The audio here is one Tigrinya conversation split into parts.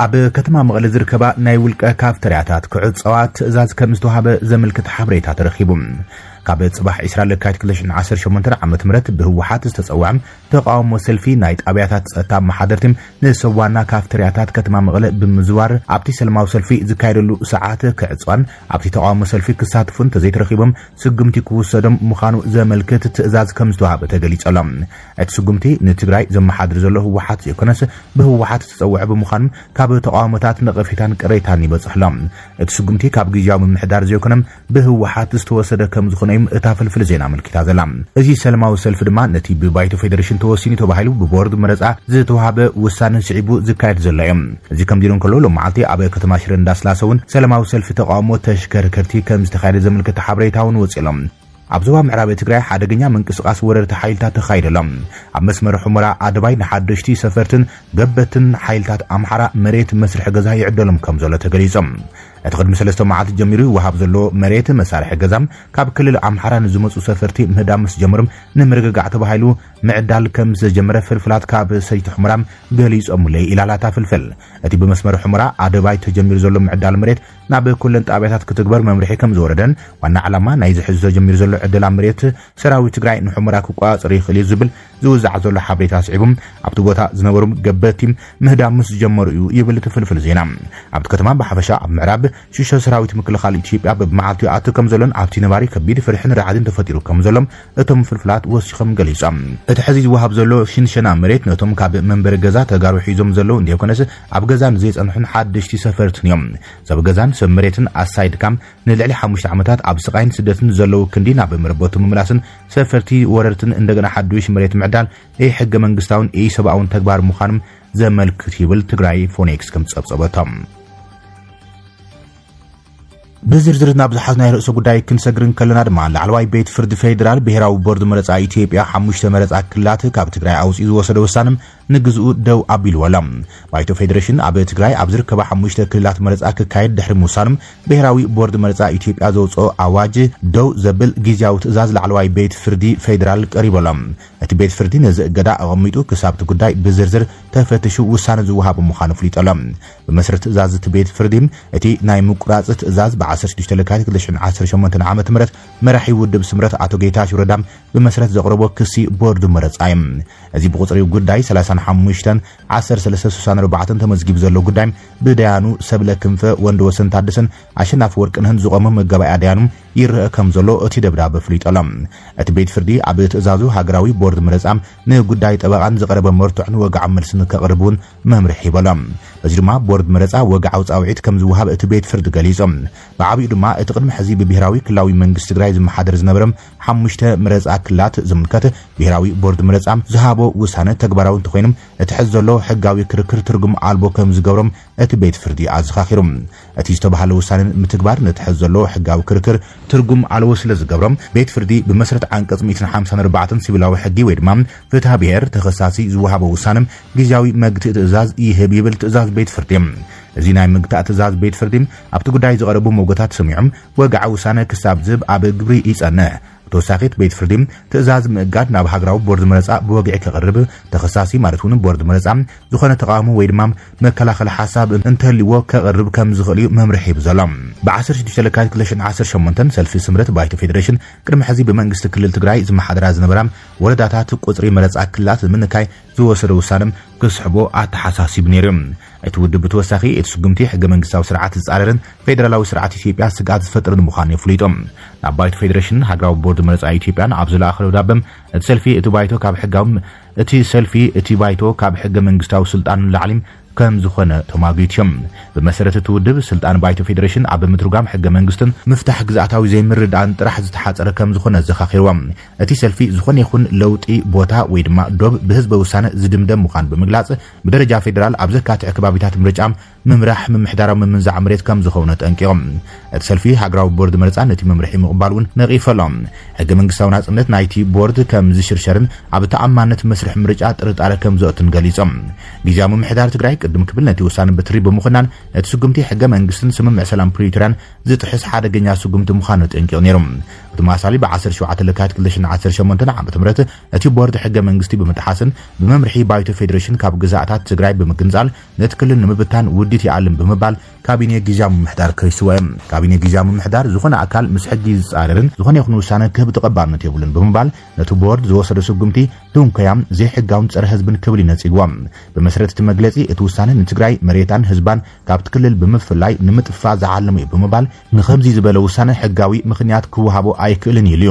أب كتما مغل زركبا نايولك كافترياتات كعصوات زاز كمستوهاب زملكت حبريتات رخيبهم كابت صباح إسرائيل لكايت كلشن 10 شمونتر عمت مرت بهوحات استتصوعم تقاوم وسلفي نايت أبياتات تام محاضرتم نسوانا كافترياتات كتما مغل بمزوار عبتي سلماو سلفي زكايرلو ساعات كعصوان عبتي تقاوم وسلفي كساتفون تزيت رخيبهم سقمتي كوسدم مخانو زملكت تأزاز كمستوهاب تقليت ألم سقمتي نتقراي زم محاضر زلو هوحات يكونس بهوحات تتصوع بمخانو كاب تقاومتات نقفيتان قريتاني بصحلام سقمتي كاب جيجاو من محدار زيكونم بهوحات استوسد كمزخون اتافل زينا ملكتا زلام ازي سلماو سلف دما نتي ببايتو فيدريشن توسيني توبايلو ببورد مرصا زتوهاب وسان سعيبو زكايد زلايم ازي كمديرون كلو لمعالتي ابي كتما شرن داسلاسون سلماو سلف تقامو تشكركرتي كمستخايد زملكت حبريتاون وصيلم عبزوا معرابه تግራይ ሓደገኛ መንቅስቃስ ወረርቲ ሓይልታት ተኻይደሎም ኣብ መስመር ሑመራ ኣድባይ ንሓደሽቲ ሰፈርትን ገበትን ሓይልታት ኣምሓራ መሬት መስርሕ ገዛ ይዕደሎም ከም ዘሎ ተገሊጾም أتقدم سلسلة معات جميري وهاب زلو مريت مسارح جزام كاب كل الأمحرة نزمت وسافرتي مهدامس جمرم نمرق قعت بهايلو معدال كم زجمرة فلفلات كاب سيت حمرام جليس أمولي إلى لا تفلفل أتي بمسمر حمرة عدباي تجمير زلو معدال مريت ناب كل انت أبيات كتكبر ممرحي كم زوردن وأن علما نايز حز جمير زلو عدل مريت سراوي تجراي حمرة كوكا صريخ لي زبل زوز عزل حبريت اسعبهم عبد بوتا زنورم جبتيم مهدامس جمرو يبل تفلفل زينام عبد كتمان بحفشة معراب شيشة سراويت مكلخال إثيوبيا بمعالتي آتو كمزلون عبتي نباري كبير فرحن رعادين تفتيرو كمزلون اتم فلفلات وسخم قليصام اتحزيز وهاب زلو شنشنا مريت نتم كاب منبر غزا تغارو حيزوم زلو اندي كونس اب غزان زيص انحن حدشتي سفرتن يوم زب غزان سمريتن اسايد كام نلعلي 5 عمتات اب سقاين سدتن زلو كندينا بمربوت مملاسن سفرتي وررتن اندغنا حدوش مريت معدال اي حق منغستاون اي سباون تغبار مخانم زملكت يبل تግራይ ፎኔክስ كم تصبصبتم بزرزرنا بزحزنا رئيس ጉዳይ ክንሰግርን ከለና ድማ ለዓልዋይ ቤት ፍርድ ፌደራል ብሔራዊ ቦርድ መረጻ ኢትዮጵያ 5 መረጻ ክልላት ካብ ትግራይ ኣውጽኢ ዝወሰደ ውሳነም ንግዝኡ ደው ኣቢል ወላም ባይቶ ፌደሬሽን ኣብ ትግራይ ኣብ ዝርከባ 5 ክልላት መረጻ ክካየድ ድሕሪ ውሳነም ብሔራዊ ቦርድ መረጻ ኢትዮጵያ ዘውጽኦ ኣዋጅ ደው ዘብል ጊዜያዊ ትእዛዝ ለዓልዋይ ቤት ፍርዲ ፌደራል ቀሪበሎም እቲ ቤት ፍርዲ ነዚ እገዳ ኣቐሚጡ ክሳብቲ ጉዳይ ብዝርዝር ተፈትሹ ውሳነ ዝወሃብ ምዃኑ ፍሊጠሎም ብመሰረት ትእዛዝ እቲ ቤት ፍርዲ እቲ ናይ ምቁራጽ ትእዛዝ 16 لكايت 2018 عام تمرت مرحي ودب سمرت አቶ ጌታቸው ረዳም በመሰረት ዘቅርቦ ክሲ ቦርድ መረጻይም እዚ በቁጥሪው ጉዳይ 35 1034 ተመዝጊብ ዘሎ ጉዳይ ብዳያኑ ሰብለ ክንፈ ወንድ ወሰን ታደሰን አሸናፍ ወርቅነህን ዝቆመ መገባይ አዳያኑ ይርአ ከም ዘሎ እቲ ደብዳቤ ፍሊጠሎም እቲ ቤት ፍርዲ ኣብ ትእዛዙ ሃገራዊ ቦርድ መረጻም ንጉዳይ ጠበቃን ዘቀረበ መርቱዕን ወጋዕ መልስን ከቅርቡን መምርሕ ይበሎም እዚ ድማ ቦርድ መረጻ ወጋዓው ጻውዒት ከም ዝወሃብ እቲ ቤት ፍርዲ ገሊጾም بعبي دما اتقدم حزب بهراوي كلاوي منغست تግራይ ዝመሓደር ዝነበረም 5 መረጻ ክላት ዝምልከት بهراوي ቦርድ መረጻም ዝሃቦ ውሳነ ተግባራዊ እንትኾይንም እትሕዘሎ ሕጋዊ ክርክር ትርጉም ኣልቦ ከም ዝገብሮም እቲ ቤት ፍርዲ ኣዝኻኺሮም እቲ ዝተባሃለ ውሳነ ምትግባር ነትሕዘሎ ሕጋዊ ክርክር ትርጉም ኣልቦ ስለ ዝገብሮም ቤት ፍርዲ ብመሰረት አንቀጽ 154 ሲቪላዊ ሕጊ ወይ ድማ ፍትሐ ብሔር ተኸሳሲ ዝወሃቦ ውሳነ ጊዜያዊ መግት ትእዛዝ ይህብ ይብል ትእዛዝ ቤት ፍርዲ زي ناي مقطع تزاز بيت فرديم ابتو غداي زقربو موغتات سميعم وقع وسانه كساب زب اب غبري يصنع توساقيت بيت فرديم تزاز مقاد ناب هاغراو بورد مرصا بوغع كقرب تخصاصي مارتون بورد مرصا زخونه تقامو ويدمام مكلاخل حساب انتليو كقرب كم زخلي ممرحي بزلام ب10 شلكات كلشن 10 شمنتن سلفي سمرت بايت فيدريشن قدم حزب بمنغست كلل تግራይ ዝመሓደራ ዝነበራም ወረዳታት ቁጥሪ መረጻ ክልላት ምንካይ ዝወሰደ ውሳነም ክስሕቦ ኣተሓሳሲብ ነይሮም እቲ ውድብ ተወሳኺ እቲ ስጉምቲ ሕገ መንግስታዊ ስርዓት ዝጻረርን ፌደራላዊ ስርዓት ኢትዮጵያ ስጋት ዝፈጥርን ምዃኑ ይፍሊጦም ናብ ባይቶ ፌደሬሽን ሃገራዊ ቦርድ መረጻ ኢትዮጵያን ኣብ ዝለኣኸለ ዳበም እቲ ሰልፊ እቲ ባይቶ ካብ ሕጋዊ እቲ ሰልፊ እቲ ባይቶ ካብ ሕገ መንግስታዊ ስልጣን ላዕሊም كم زخنة تماغيتيم بمسرة تودب سلطان بايتو فيدريشن عب متروغام حق منغستن مفتاح جزاتاوي زي مرد عن طرح زتحاصر كم زخنة زخاخيروم اتي سلفي زخن يكون لوطي بوتا ويدما دوب بحزب وسانه زدمدم مخان بمغلاص بدرجه فيدرال ابزكات عقبابيتات مرጫም ممرح ممحدارو ممنزع مريت كم زخونه تنقيم اتي سلفي هاغراو بورد مرጻ نتي ممرحي مقبالون نقيفلهم حق منغستاو ناصنت نايتي بورد كم زشرشرن اب تامانت مسرح مرጫ ጥርጣረ كم زوتن ገሊጾም ጊዜያዊ ممحدار تግራይ قدم كبلنتي وسان بتري بمخنان اتسقمتي حق منغستن سمم سلام بريتران زتحس حدغኛ سقمت مخانو تنقيو نيرم ብተማሳሊ ብ17 ለካቲት 2018 ዓመተ ምህረት እቲ ቦርድ ሕገ መንግስቲ ብምጥሓስን ብመምርሒ ባይቶ ፌደሬሽን ካብ ግዛኣታት ትግራይ ብምግንጻል ነቲ ክልል ንምብታን ውዲት ይዓልም ብምባል ካቢኔ ጊዜያዊ ምምሕዳር ከይስወም ካቢኔ ጊዜያዊ ምምሕዳር ዝኾነ ኣካል ምስ ሕጊ ዝጻረርን ዝኾነ ይኹን ውሳነ ክህብ ተቐባልነት የብሉን ብምባል ነቲ ቦርድ ዝወሰደ ስጉምቲ ድንኮያም ዘይሕጋውን ፀረ ህዝብን ክብል ይነጽግዎም በመሰረት እቲ መግለጺ እቲ ውሳነ ንትግራይ መሬታን ህዝባን ካብቲ ክልል ብምፍላይ ንምጥፋ ዝዓለመ እዩ ብምባል ንኸምዚ ዝበለ ውሳነ ሕጋዊ ምኽንያት ክወሃቦ ኣይክእልን ኢሉ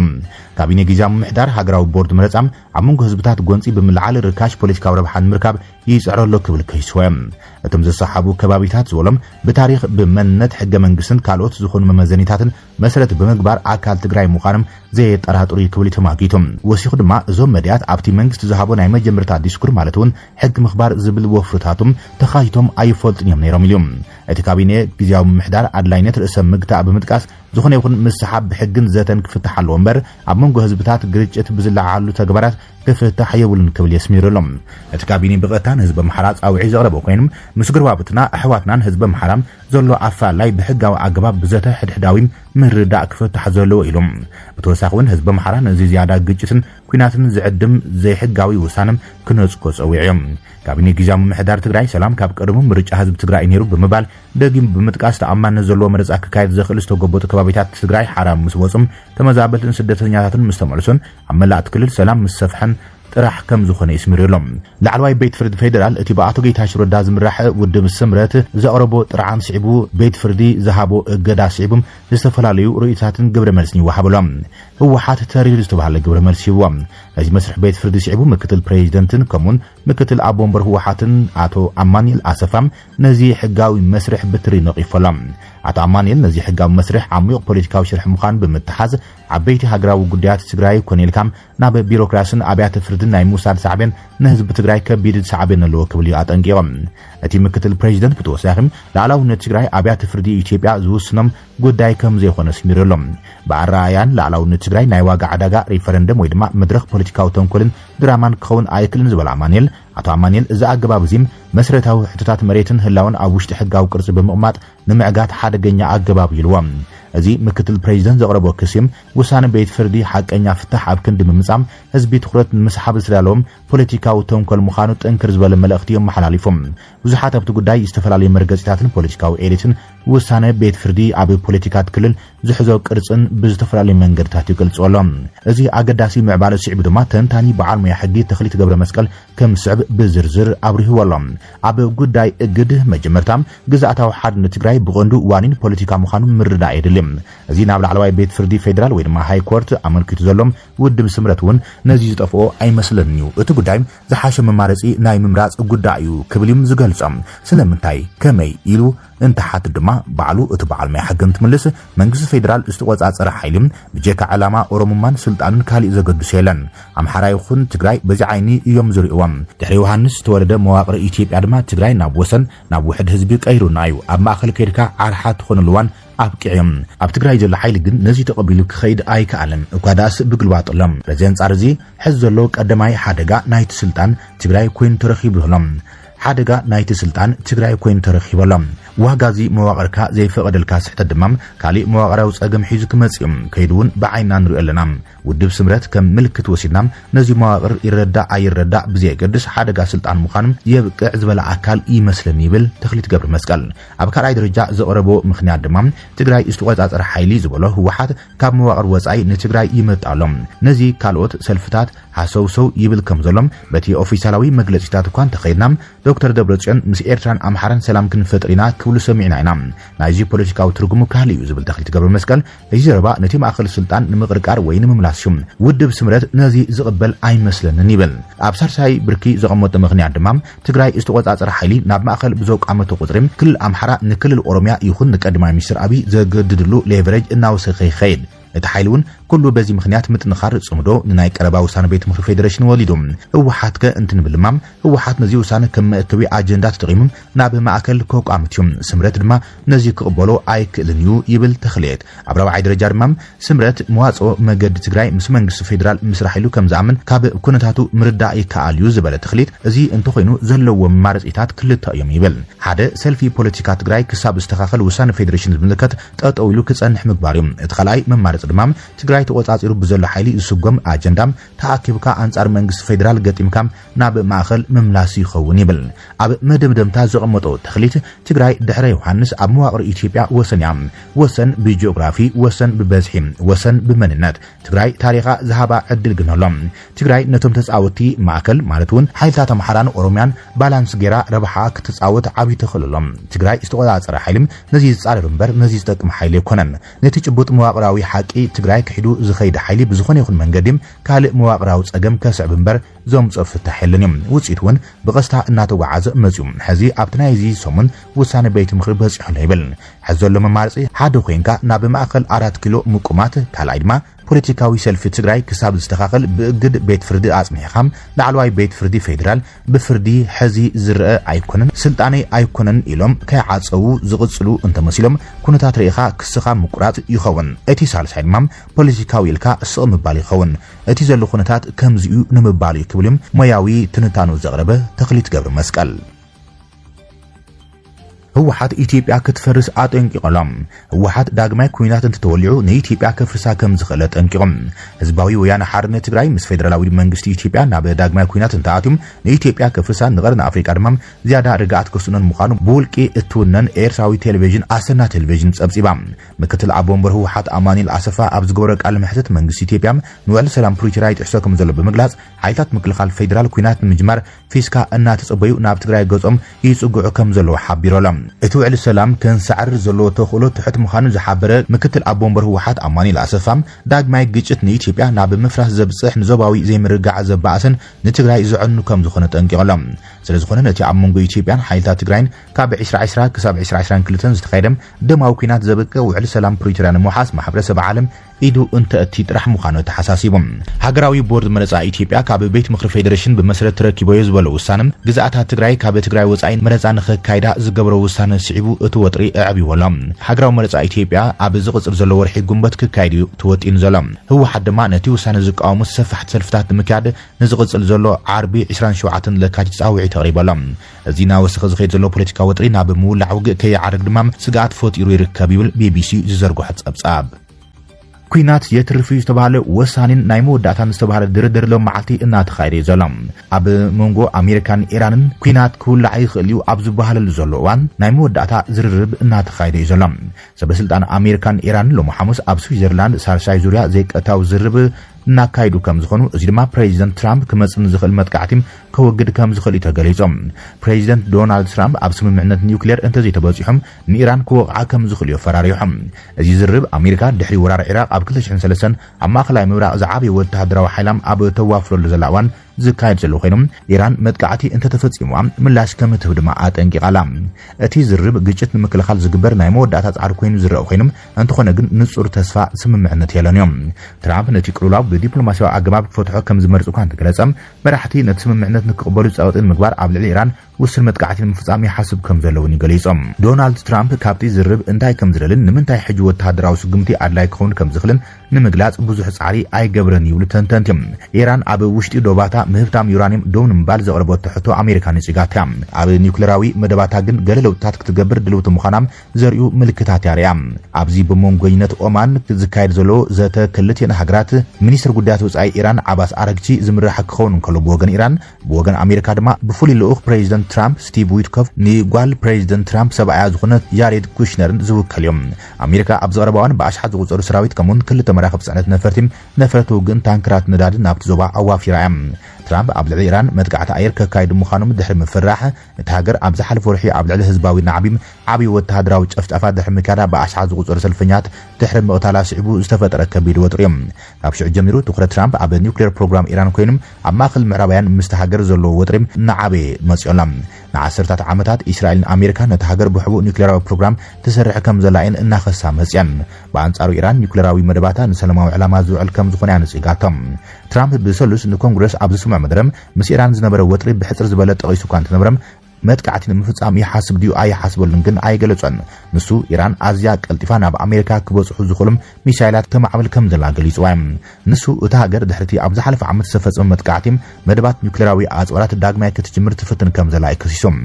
ካቢኔ ጊዜያዊ ምምሕዳር ሃገራዊ ቦርድ መረጻም ኣብ መንጎ ህዝብታት ጎንፂ ብምልዓል ርካሽ ፖለቲካዊ ረብሓን ምርካብ ይጽዕረሎ ክብል ከይስወም እቶም ዘሰሓቡ ከባቢታት ዝበሎም በታሪኽ በመንነት ሕገ መንግስትን ካልኦት ዝኾኑ መመዘኒታትን መሰረት በመግባር አካል ትግራይ ሙኻንም ዘየጠራጥሩ ክብል ተማጊቶም ወሲኹ ድማ እዞም መድያት ኣብቲ መንግስት ዝሃቦ ናይ መጀመርታ ዲስኩር ማለትውን ሕግ ምኽባር ዝብል ወፍርታቶም ተኻይቶም ኣይፈልጥን እዮም ነይሮም ኢሎም እቲ ካቢኔ ጊዜያዊ ምምሕዳር ኣድላይነት ርእሰ ምግታእ ብምጥቃስ ዝኾነ ይኹን ምስሓብ ብሕግን ዘተን ክፍትሕ ኣለዎ እምበር ኣብ መንጎ ህዝብታት ግርጭት ብዝለዓሉ ተግባራት ክፍትሕ የብሉን ክብል የስሚሩሎም እቲ ካቢኔ ብቐጥታን ህዝቢ ኣምሓራ ጻውዒ ዘቕረበ ኮይኖም ምስ ግርባብትና ኣሕዋትናን ህዝቢ ኣምሓራም ዘሎ ኣፋላይ ብሕጋዊ ኣገባብ ብዘተ ሕድሕዳዊን ምርዳእ ክፍትሕ ዘለዎ ኢሎም ብተወሳኺ እውን ህዝቢ ኣምሓራ ነዚ ዝያዳ ግጭትን ኩናትን ዝዕድም ዘይሕጋዊ ውሳነም ክነጽጎ ጸዊዕዮም ካቢኔ ጊዜያዊ ምምሕዳር ትግራይ ሰላም ካብ ቀደሙ ምርጫ ህዝቢ ትግራይ ነይሩ ብምባል ደጊም ብምጥቃስ ተኣማንነት ዘለዎ መረጻ ክካየድ ዘኽእል ዝተጎበጡ ከባቢታት ትግራይ ሓራም ምስ ወጹም ተመዛበልትን ስደተኛታትን ምስ ተመልሱን ኣብ መላእቲ ክልል ሰላም ምስ ሰፍሐን ጥራሕ ከም ዝኾነ ይስምርሎም ላዕለዋይ ቤት ፍርዲ ፌደራል እቲ ብኣቶ ጌታቸው ረዳ ዝምራሕ ውድብ ስምረት ዘቕረቦ ጥርዓን ስዒቡ ቤት ፍርዲ ዝሃቦ እገዳ ስዒቡም ዝተፈላለዩ ርእይታትን ግብረ መልስን ይወሃበሎም ህወሓት ተሪር ዝተባሃለ ግብረ መልሲ ይዎም እዚ መስርሕ ቤት ፍርዲ ስዒቡ ምክትል ፕሬዚደንትን ከምኡን ምክትል ኣቦ ወንበር ህወሓትን አቶ አማኒኤል አሰፋም ነዚ ሕጋዊ መስርሕ ብትሪ ነቂፎሎም አቶ አማኒኤል ነዚ ሕጋዊ መስርሕ ዓሚቕ ፖለቲካዊ ሽርሕ ምዃን ብምትሓዝ ዓበይቲ ሃገራዊ ጉዳያት ትግራይ ኮኔልካም ናብ ቢሮክራሲን ኣብያተ ፍርድን ናይ ምውሳድ ሳዕቤን ንህዝቢ ትግራይ ከቢድ ሳዕቤን ኣለዎ ክብል ኣጠንቂቖም እቲ ምክትል ፕሬዚደንት ብተወሳኺ ላዕላውነት ትግራይ ኣብያተ ፍርዲ ኢትዮጵያ ዝውስኖም ጉዳይ ከም ዘይኾነ ስሚሮሎም ብኣረኣያን ላዕላውነት ትግራይ ናይ ዋጋ ዓዳጋ ሪፈረንደም ወይ ድማ መድረኽ ፖለቲካዊ ተንኮልን ድራማን ክኸውን ኣይክልን ዝበል አማኒኤል አቶ አማኒኤል እዚ ኣገባብ እዚ መስረታዊ ሕቶታት መሬትን ህላውን ኣብ ውሽጢ ሕጋዊ ቅርጺ ብምቕማጥ ንምዕጋት ሓደገኛ ኣገባብ ይልዎም እዚ ምክትል ፕሬዚደንት ዘቕረቦ ክሲም ውሳነ ቤት ፍርዲ ሓቀኛ ፍትሕ ኣብ ክንዲ ምምጻም ህዝቢ ትኹረት ንምስሓብ ዝዳለዎም ፖለቲካዊ ተንኮል ምዃኑ ጥንክር ዝበለ መልእኽቲ የመሓላሊፎም ብዙሓት ኣብቲ ጉዳይ ዝተፈላለዩ መርገጺታትን ፖለቲካዊ ኤሊትን ውሳነ ቤት ፍርዲ ኣብ ፖለቲካት ክልል ዝሕዞ ቅርጽን ብዝተፈላለዩ መንገድታት ይገልጽሎም እዚ ኣገዳሲ ምዕባለ ስዕቡ ድማ ተንታኒ በዓል ሞያ ሕጊ ተኽሊት ገብረ መስቀል ከም ስዕብ ብዝርዝር ኣብርሂዎሎም ኣብ ጉዳይ እግድ መጀመርታም ግዛኣታዊ ሓድነት ትግራይ ብቐንዱ ዋኒን ፖለቲካ ምዃኑ ምርዳእ የድልም እዚ ናብ ላዕለዋይ ቤት ፍርዲ ፌደራል ወይ ድማ ሃይ ኮርት ኣመልኪቱ ዘሎም ውድብ ስምረት እውን ነዚ ዝጠፍኦ ኣይመስለንን እዩ እቲ ጉዳይ ዝሓሸ መማረጺ ናይ ምምራጽ ጉዳይ እዩ ክብልም ዝገልጾም ስለምንታይ ከመይ ኢሉ እንተሓት ድማ ባዕሉ እቲ በዓል ማይ ሕግን ትምልስ መንግስቲ ፌደራል ዝተቆጻጸረ ሓይልም ብጀካ ዓላማ ኦሮሞማን ስልጣንን ካልእ ዘገድሱ የለን ኣምሓራ ይኹን ትግራይ በዚ ዓይኒ እዮም ዝርእዎም ድሕሪ ዮሃንስ ተወለደ መዋቕር ኢትዮጵያ ድማ ትግራይ ናብ ወሰን ናብ ውሕድ ህዝቢ ቀይሩና እዩ ኣብ ማእኸል ከይድካ ዓርሓት ትኾንልዋን ኣብቂዕዮም ኣብ ትግራይ ዘሎ ሓይሊ ግን ነዚ ተቐቢሉ ክኸይድ ኣይከኣልን እኳ ዳስ ብግልባጦሎም በዚ አንጻር እዚ ሕዚ ዘሎ ቀዳማይ ሓደጋ ናይቲ ስልጣን ትግራይ ኮይኑ ተረኺብሎም ሓደጋ ናይቲ ስልጣን ትግራይ ኮይኑ ተረኺበሎም ዋጋዚ መዋቕርካ ዘይፈቐደልካ ስሕተት ድማ ካልእ መዋቕራዊ ጸገም ሒዙ ክመጽኦም ከይድውን ብዓይንና ንሪኦ ኣለና ውድብ ስምረት ከም ምልክት ወሲድና ነዚ መዋቕር ይረዳእ ኣይረዳእ ብዘይገድስ ሓደጋ ስልጣን ምዃኑ የብቅዕ ዝበለ ኣካል ይመስለኒ ይብል ተኽሊት ገብረ መስቀል ኣብ ካልኣይ ደረጃ ዘቕረቦ ምኽንያት ድማ ትግራይ ዝተቆጻጸረ ሓይሊ ዝበሎ ህወሓት ካብ መዋቕር ወጻኢ ንትግራይ ይመጣሎም ነዚ ካልኦት ሰልፍታት ሓሰውሰው ይብል ከም ዘሎም በቲ ኦፊሳላዊ መግለጺታት እኳ እንተኸይድና ዶክተር ደብረጽዮን ምስ ኤርትራን ኣምሓራን ሰላም ክንፈጥር ኢና ክብሉ ሰሚዕና ኢና ናይዚ ፖለቲካዊ ትርጉሙ ካህሊ እዩ ዝብል ተኽሊት ገብረ መስቀል እዚ ዘረባ ነቲ ማእኸል ስልጣን ንምቕርቃር ወይ ንምምላስ ሽም ውድብ ስምረት ነዚ ዝቕበል ኣይመስለንን ይብል ኣብ ሳልሳይ ብርኪ ዘቐመጠ ምኽንያት ድማ ትግራይ ዝተቆጻጸረ ሓይሊ ናብ ማእኸል ብዘውቃመቶ ቁጥሪ ክልል ኣምሓራ ንክልል ኦሮምያ ይኹን ንቀዳማይ ሚኒስትር አብይ ዘገድድሉ ሌቨሬጅ እናወሰኸ ይኸይድ እቲ ሓይሉን ኩሉ በዚ ምኽንያት ምጥንኻር ጽምዶ ንናይ ቀረባ ውሳነ ቤት ምክሪ ፌደሬሽን ወሊዶም ህወሓት እንትንብልማም ህወሓት ነዚ ውሳነ ከም መእከቢ ኣጀንዳ ተጠቒሙ ናብ ማእከል ከቋምትዮም ስምረት ድማ ነዚ ክቕበሎ ኣይክእልን እዩ ይብል ተኽሊት ኣብ ራብዓይ ደረጃ ድማ ስምረት መዋጽኦ መገዲ ትግራይ ምስ መንግስቲ ፌደራል ምስራሕ ኢሉ ከም ዝኣምን ካብ ኩነታቱ ምርዳእ ይከኣል እዩ ዝበለ ተኽሊት እዚ እንተኾይኑ ዘለዎ መማረጺታት ክልተ እዮም ይብል ሓደ ሰልፊ ፖለቲካ ትግራይ ክሳብ ዝተኻኸል ውሳነ ፌደሬሽን ዝምልከት ጠጠው ኢሉ ክጸንሕ ምግባር እዩ እቲ ካልኣይ መማረጺ ድማ ትግራይ ትግራይ ተቆጻጽሩ ብዘሎ ሓይሊ ዝስጎም ኣጀንዳም ተኣኪብካ አንጻር መንግስቲ ፌደራል ገጢምካም ናብ ማእኸል ምምላስ ይኸውን ይብል ኣብ መደምደምታ ዘቐመጦ ተኽሊት ትግራይ ድሕረ ዮሐንስ ኣብ መዋቕር ኢትዮጵያ ወሰን እያ ወሰን ብጂኦግራፊ ወሰን ብበዝሒ ወሰን ብመንነት ትግራይ ታሪኻ ዝሃባ ዕድል ግን ኣሎ ትግራይ ነቶም ተጻወቲ ማእከል ማለት እውን ሓይልታት ኣምሓራን ኦሮምያን ባላንስ ጌራ ረብሓ ክትጻወት ዓብይ ተኽእሎም ትግራይ ዝተቆጻጸረ ሓይልም ነዚ ዝጻረር እምበር ነዚ ዝጠቅም ሓይሊ ይኮነን ነቲ ጭቡጥ መዋቕራዊ ሓቂ ትግራይ ክሒዱ ዝኸይድ ሓይሊ ብዝኾነ ይኹን መንገዲ ካልእ መዋቕራዊ ጸገም ከስዕብ እምበር ዞምጽእ ፍታሕ የለን እዮም ውጽኢት እውን ብቐስታ እናተጓዓዘ መጽኡ ሕዚ ኣብቲ ናይዚ ሰሙን ውሳነ ቤት ምክሪ በፂሑ ይብል ሕዚ ዘሎ መማርጺ ሓደ ኮይንካ ናብ ማእከል 4 ኪሎ ምቁማት ካልኣይ ድማ ፖለቲካዊ ሰልፊ ትግራይ ክሳብ ዝተኻኸል ብእግድ ቤት ፍርዲ ኣጽሚሕኻም ላዕለዋይ ቤት ፍርዲ ፌደራል ብፍርዲ ሕዚ ዝርአ ኣይኮነን ስልጣኔ ኣይኮነን ኢሎም ከይዓጸው ዝቕጽሉ እንተመሲሎም ኩነታት ርኢኻ ክስኻ ምቁራጽ ይኸውን እቲ ሳልሳይ ድማ ፖለቲካዊ ኢልካ ስቕ ምባል ይኸውን እቲ ዘሎ ኩነታት ከምዚኡ ንምባል ይክብልም ሞያዊ ትንታኑ ዘቕረበ ተኽሊት ገብረ መስቀል ህወሓት ኢትዮጵያ ክትፈርስ አጠንቂቆም ህወሓት ዳግማይ ኩናት እንትተወልዑ ንኢትዮጵያ ከፍርሳ ከም ዝኽእል ጠንቂቆም ህዝባዊ ወያነ ሓርነት ትግራይ ምስ ፌደራላዊ መንግስቲ ኢትዮጵያ ናብ ዳግማይ ኩናት እንተኣትዮም ንኢትዮጵያ ከፍርሳ ንቀርና አፍሪካ ድማ ዝያዳ ርግኣት ክስነን ምዃኑ ብውልቂ እትውነን ኤርትራዊ ቴሌቪዥን ኣሰና ቴሌቪዥን ጸብጺባ ምክትል ኣቦ ወንበር ህወሓት ኣማኒል ኣሰፋ ኣብ ዝገበረ ቃል ምሕተት መንግስቲ ኢትዮጵያ ንውዕል ሰላም ፕሪቶሪያ ይጥሕሶ ከም ዘሎ ብምግላጽ ሓይልታት ምክልኻል ፌደራል ኩናት ንምጅማር ፊስካ እናተጸበዩ ናብ ትግራይ ገጾም ይጽጉዑ ከም ዘሎ ሓቢሮሎም እቲ ውዕል ሰላም ከንሰዓር ዘሎ ተኽእሎ ትሕት ምዃኑ ዝሓበረ ምክትል ኣቦ ወንበር ህወሓት ኣማኒል ኣሰፋም ዳግማይ ግጭት ንኢትዮጵያ ናብ ምፍራስ ዘብጽሕ ንዞባዊ ዘይምርጋዕ ዘባእስን ንትግራይ ዝዕኑ ከም ዝኾነ ጠንቂቆሎም ስለዝኾነ ነቲ ኣብ መንጎ ኢትዮጵያን ሓይልታት ትግራይን ካብ 2020 ክሳብ 2022 ዝተኻየደ ደማዊ ኩናት ዘብቅዕ ውዕል ሰላም ፕሪቶሪያ ንምውሓስ ማሕበረሰብ ዓለም ኢዱ እንተእቲ ጥራሕ ምዃኑ ተሓሳሲቦም ሃገራዊ ቦርድ መረጻ ኢትዮጵያ ካብ ቤት ምክሪ ፌደሬሽን ብመሰረት ተረኪቦ ዝበለ ውሳነም ግዛኣታት ትግራይ ካብ ትግራይ ወጻኢ መረጻ ንኽካይዳ ዝገብሮ ውሳነ ስዒቡ እቲ ወጥሪ ኣዕቢዎሎም ሃገራዊ መረጻ ኢትዮጵያ ኣብ ዝቕጽር ዘሎ ወርሒ ጉንበት ክካይድ ትወጢን ዘሎ ህወሓት ድማ ነቲ ውሳነ ዝቃወሙ ሰፋሕቲ ሰልፍታት ንምክያድ ንዝቕጽል ዘሎ ዓርቢ 27 ለካቲት ጻውዒ ተቕሪቦሎም እዚ ናወሰኸ ዝኸይድ ዘሎ ፖለቲካዊ ወጥሪ ናብ ምውላዕ ውግእ ከይዓርግ ድማ ስጋኣት ፈጢሩ ይርከብ ይብል ቢቢሲ ዝዘርግሖ ጸብጻብ ኩናት የትርፊ ዝተባሃለ ወሳኒን ናይ መወዳእታን ዝተባሃለ ድርድር ሎም መዓልቲ እናተኻየደ ዘሎ ኣብ መንጎ ኣሜሪካን ኢራንን ኩናት ክውላዕ ይኽእል እዩ ኣብ ዝበሃለሉ ዘሎ እዋን ናይ መወዳእታ ዝርርብ እናተኻየደ እዩ ዘሎ ሰበስልጣን ኣሜሪካን ኢራንን ሎም ሐሙስ ኣብ ስዊዘርላንድ ሳልሳይ ዙርያ ዘይቀታው ዝርርብ እናካይዱ ከም ዝኾኑ እዚ ድማ ፕሬዚደንት ትራምፕ ክመጽን ዝኽእል መጥቃዕቲም ከወግድ ከም ዝኽእል ተገሊጾም ፕሬዚደንት ዶናልድ ትራምፕ ኣብ ስምምዕነት ኒውክሌር እንተዘይተበጺሖም ንኢራን ክወቕዓ ከም ዝኽእል ፈራሪሖም እዚ ዝርብ ኣሜሪካ ድሕሪ ወራር ኢራቅ ኣብ 2003 ኣብ ማእከላይ ምብራቕ ዝዓበየ ወተሃደራዊ ሓይላም ኣብ ተዋፍረሉ ዘላ እዋን ዝካየድ ዘሎ ኮይኖም ኢራን መጥቃዕቲ እንተተፈጺሙ ምላሽ ከም እትህብ ድማ ኣጠንቂቓላ እቲ ዝርብ ግጭት ንምክልኻል ዝግበር ናይ መወዳእታ ጻዕሪ ኮይኑ ዝረአ ኮይኖም እንተኾነ ግን ንጹር ተስፋ ስምምዕነት የለን እዮም ትራምፕ ነቲ ቅልውላው ብዲፕሎማስያዊ ኣገባብ ክፈትሖ ከም ዝመርጹ እኳ እንተገለጸም መራሕቲ ነቲ ስምምዕነት ንክቕበሉ ጸወጥን ምግባር ኣብ ልዕሊ ኢራን ውስን መጥቃዕቲ ንምፍጻም ይሓስብ ከም ዘለውን ይገሊጾም ዶናልድ ትራምፕ ካብቲ ዝርብ እንታይ ከም ዝደልን ንምንታይ ሕጂ ወተሃደራዊ ስጉምቲ ኣድላይ ክኸውን ከም ዝኽእልን ንምግላጽ ብዙሕ ጻዕሪ ኣይገብረን ይብሉ ተንተንቲም ኢራን ኣብ ውሽጢ ዶባታ ምህብታም ዩራኒየም ዶም ንምባል ዘቕረበቶ ሕቶ ኣሜሪካ ንጽጋት እያ ኣብ ኒውክሌራዊ መደባታ ግን ገለ ለውጥታት ክትገብር ድልውቲ ምዃናም ዘርእዩ ምልክታት የርእያ ኣብዚ ብመንጎኝነት ኦማን ዝካየድ ዘሎ ዘተ ክልቲአን ሃገራት ሚኒስትር ጉዳያት ወጻኢ ኢራን ዓባስ ኣረግቺ ዝምራሕ ክኸውን እንከሎ ብወገን ኢራን ብወገን ኣሜሪካ ድማ ብፍሉይ ልኡኽ ፕሬዚደንት ትራምፕ ስቲቭ ዊትኮፍ ንጓል ፕሬዚደንት ትራምፕ ሰብኣያ ዝኾነት ያሬድ ኩሽነርን ዝውከል እዮም ኣሜሪካ ኣብ ዝቐረባዋን ብኣሽሓት ዝቑጸሩ ሰራዊት ከምኡውን ክልተ መራኸቢ ጽዕነት ነፈርቲ ውግን ታንክራት ነዳዲ ናብቲ ዞባ ኣዋፊራ እያ ትራምፕ ኣብ ልዕሊ ኢራን መጥቃዕቲ ኣየር ከካይዱ ምዃኖም ድሕሪ ምፍራሕ እቲ ሃገር ኣብ ዝሓለፈ ወርሒ ኣብ ልዕሊ ህዝባዊ ናዕቢም ዓብዪ ወተሃደራዊ ጨፍጫፋ ድሕሪ ምካዳ ብኣሽሓት ዝቑጸሩ ሰልፈኛት ድሕሪ ምቕታላ ስዒቡ ዝተፈጠረ ከቢድ ወጥሪ እዮም ካብ ሽዑ ጀሚሩ ትኩረት ትራምፕ ኣብ ኒውክሌር ፕሮግራም ኢራን ኮይኖም ኣብ ማእከል ምዕራባውያን ምስቲ ሃገር ዘለዎ ወጥሪ ንዓበየ መጽዮሎም ንዓሰርታት ዓመታት እስራኤልን ኣሜሪካን ነቲ ሃገር ብሕቡእ ኒውክሌራዊ ፕሮግራም ትሰርሕ ከም ዘላየን እናኸሳ መጽያን በኣንጻሩ ኢራን ኒውክሌራዊ መደባታ ንሰላማዊ ዕላማ ዝውዕል ከም ዝኾነ ያነጽጋቶም ትራምፕ ብሰሉስ ንኮንግረስ ኣብ ዝስምዕ መደረም ምስ ኢራን ዝነበረ ወጥሪ ብሕፅር ዝበለ ጠቒሱ እኳ እንትነበረም መጥቃዕቲ ንምፍጻም ይሓስብ ድዩ ኣይሓስበሉን ግን ኣይገለጸን ንሱ ኢራን ኣዝያ ቀልጢፋ ናብ ኣሜሪካ ክበጽሑ ዝኽእሉም ሚሳይላት ተማዕብል ከም ዘላ ገሊጽዋ ንሱ እቲ ሃገር ድሕርቲ ኣብ ዝሓለፈ ዓመት ዝተፈጸመ መጥቃዕቲ መደባት ኒውክሌራዊ ኣጽዋራት ዳግማይ ክትጅምር ትፍትን ከም ዘላ ይከሲሶም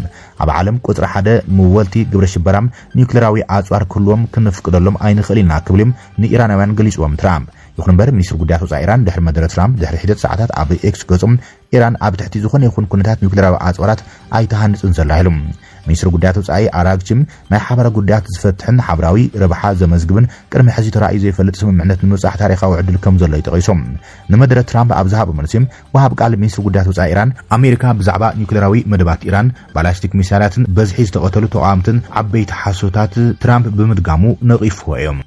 ኣብ ዓለም ቁጽሪ ሓደ ምወልቲ ግብረ ሽበራም ኒውክሌራዊ ኣጽዋር ክህልዎም ክንፍቅደሎም ኣይንኽእል ኢና ክብሎም ንኢራናውያን ገሊጽዎም ትራምፕ ይኹን እምበር ሚኒስትር ጉዳያት ወፃኢ ኢራን ድሕሪ መደረ ትራምፕ ድሕሪ ሒደት ሰዓታት ኣብ ኤክስ ገጾም ኢራን ኣብ ትሕቲ ዝኾነ ይኹን ኩነታት ኒውክሌራዊ ኣጽዋራት ኣይተሃንጽን ዘላ ኢሎም ሚኒስትር ጉዳያት ወፃኢ ኣራግቺም ናይ ሓበራ ጉዳያት ዝፈትሕን ሓበራዊ ረብሓ ዘመዝግብን ቅድሚ ሕዚ ተራእዩ ዘይፈልጥ ስምምዕነት ንምብጻሕ ታሪኻዊ ዕድል ከም ዘሎ ይጠቒሶም ንመደረ ትራምፕ ኣብ ዝሃቦ መልሲም ወሃብ ቃል ሚኒስትር ጉዳያት ወፃኢ ኢራን ኣሜሪካ ብዛዕባ ኒውክሌራዊ መደባት ኢራን ባላስቲክ ሚሳይላትን በዝሒ ዝተቐተሉ ተቃዋምትን ዓበይቲ ሓሶታት ትራምፕ ብምድጋሙ ነቒፍዎ እዮም